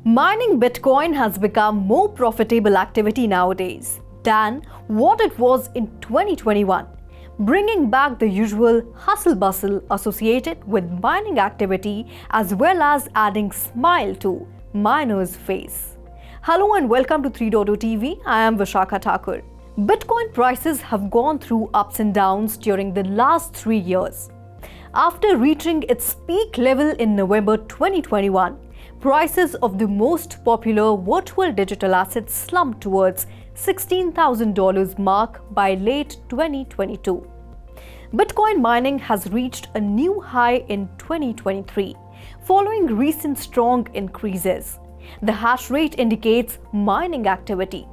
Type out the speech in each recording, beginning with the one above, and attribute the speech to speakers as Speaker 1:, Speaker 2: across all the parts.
Speaker 1: Mining Bitcoin has become more profitable activity nowadays than what it was in 2021, bringing back the usual hustle-bustle associated with mining activity as well as adding smile to miners' face. Hello and welcome to 3.0 TV. I am Vishakha Thakur. Bitcoin prices have gone through ups and downs during the last 3 years. After reaching its peak level in November 2021, prices of the most popular virtual digital assets slumped towards $16,000 mark by late 2022. Bitcoin mining has reached a new high in 2023, following recent strong increases. The hash rate indicates mining activity.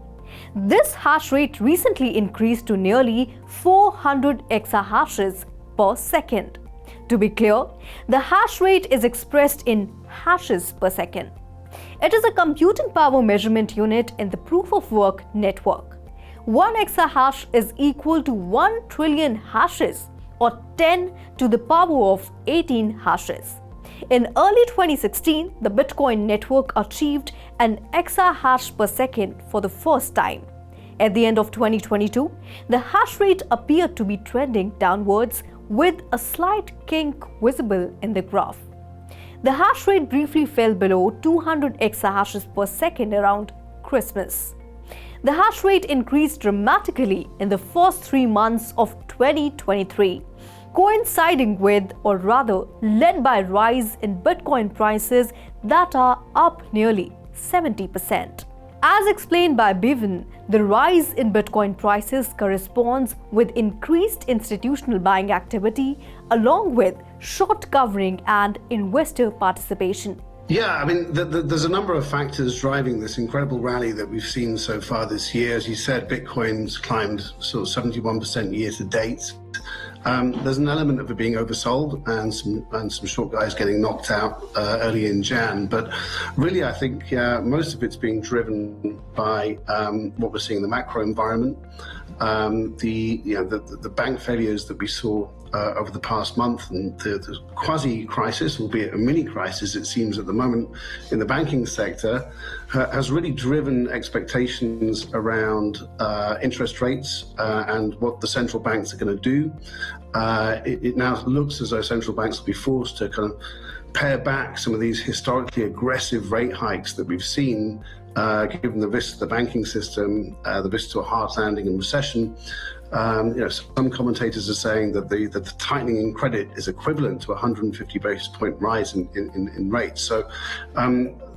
Speaker 1: This hash rate recently increased to nearly 400 exahashes per second. To be clear, the hash rate is expressed in hashes per second. It is a computing power measurement unit in the proof-of-work network. 1 exahash is equal to 1 trillion hashes, or 10 to the power of 18 hashes. In early 2016, the Bitcoin network achieved an exahash per second for the first time. At the end of 2022, the hash rate appeared to be trending downwards with a slight kink visible in the graph. The hash rate briefly fell below 200 exahashes per second around Christmas. The hash rate increased dramatically in the first 3 months of 2023, coinciding with, or rather led by, rise in Bitcoin prices that are up nearly 70%. As explained by Beaven, the rise in Bitcoin prices corresponds with increased institutional buying activity along with short covering and investor participation.
Speaker 2: Yeah, I mean, there's a number of factors driving this incredible rally that we've seen so far this year. As you said, Bitcoin's climbed sort of 71% year to date. There's an element of it being oversold and some short guys getting knocked out early in Jan. But really, I think most of it's being driven by what we're seeing in the macro environment. The bank failures that we saw over the past month, and the quasi-crisis, albeit a mini-crisis it seems at the moment in the banking sector, has really driven expectations around interest rates and what the central banks are going to do. It now looks as though central banks will be forced to kind of pare back some of these historically aggressive rate hikes that we've seen, given the risk to the banking system, the risk to a hard landing and recession. Some commentators are saying that the tightening in credit is equivalent to a 150 basis point rise in rates. So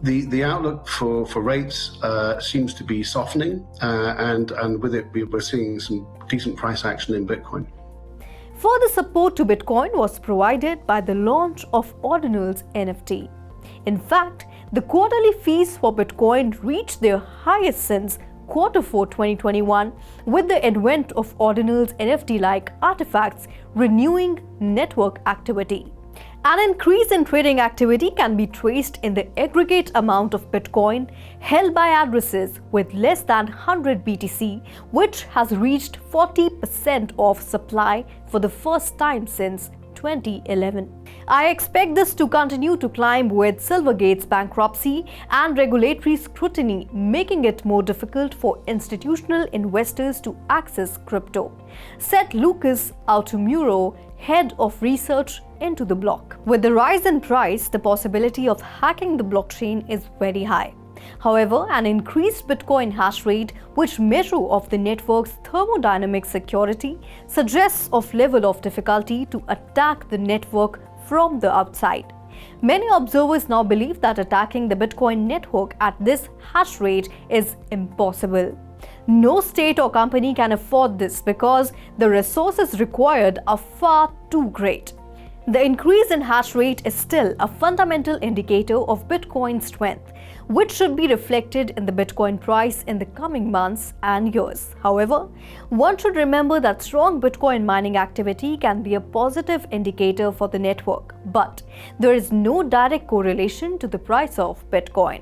Speaker 2: the outlook for rates seems to be softening, and with it we're seeing some decent price action in Bitcoin.
Speaker 1: Further support to Bitcoin was provided by the launch of Ordinal's NFT. In fact, the quarterly fees for Bitcoin reached their highest since Q4 2021, with the advent of Ordinal's NFT-like artifacts renewing network activity. An increase in trading activity can be traced in the aggregate amount of Bitcoin held by addresses with less than 100 BTC, which has reached 40% of supply for the first time since 2011. I expect this to continue to climb with Silvergate's bankruptcy and regulatory scrutiny, making it more difficult for institutional investors to access crypto, said Lucas Outumuro, head of research into the block. With the rise in price, the possibility of hacking the blockchain is very high. However, an increased Bitcoin hash rate, which measure of the network's thermodynamic security, suggests of level of difficulty to attack the network from the outside. Many observers now believe that attacking the Bitcoin network at this hash rate is impossible. No state or company can afford this because the resources required are far too great. The increase in hash rate is still a fundamental indicator of Bitcoin's strength, which should be reflected in the Bitcoin price in the coming months and years. However, one should remember that strong Bitcoin mining activity can be a positive indicator for the network, but there is no direct correlation to the price of Bitcoin.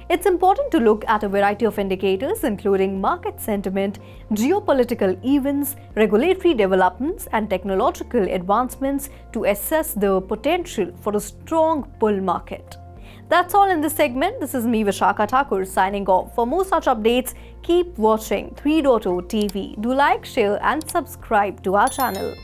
Speaker 1: It's important to look at a variety of indicators, including market sentiment, geopolitical events, regulatory developments, and technological advancements to assess the potential for a strong bull market. That's all in this segment. This is me, Vishakha Thakur, signing off. For more such updates, keep watching 3.0 TV. Do like, share and subscribe to our channel.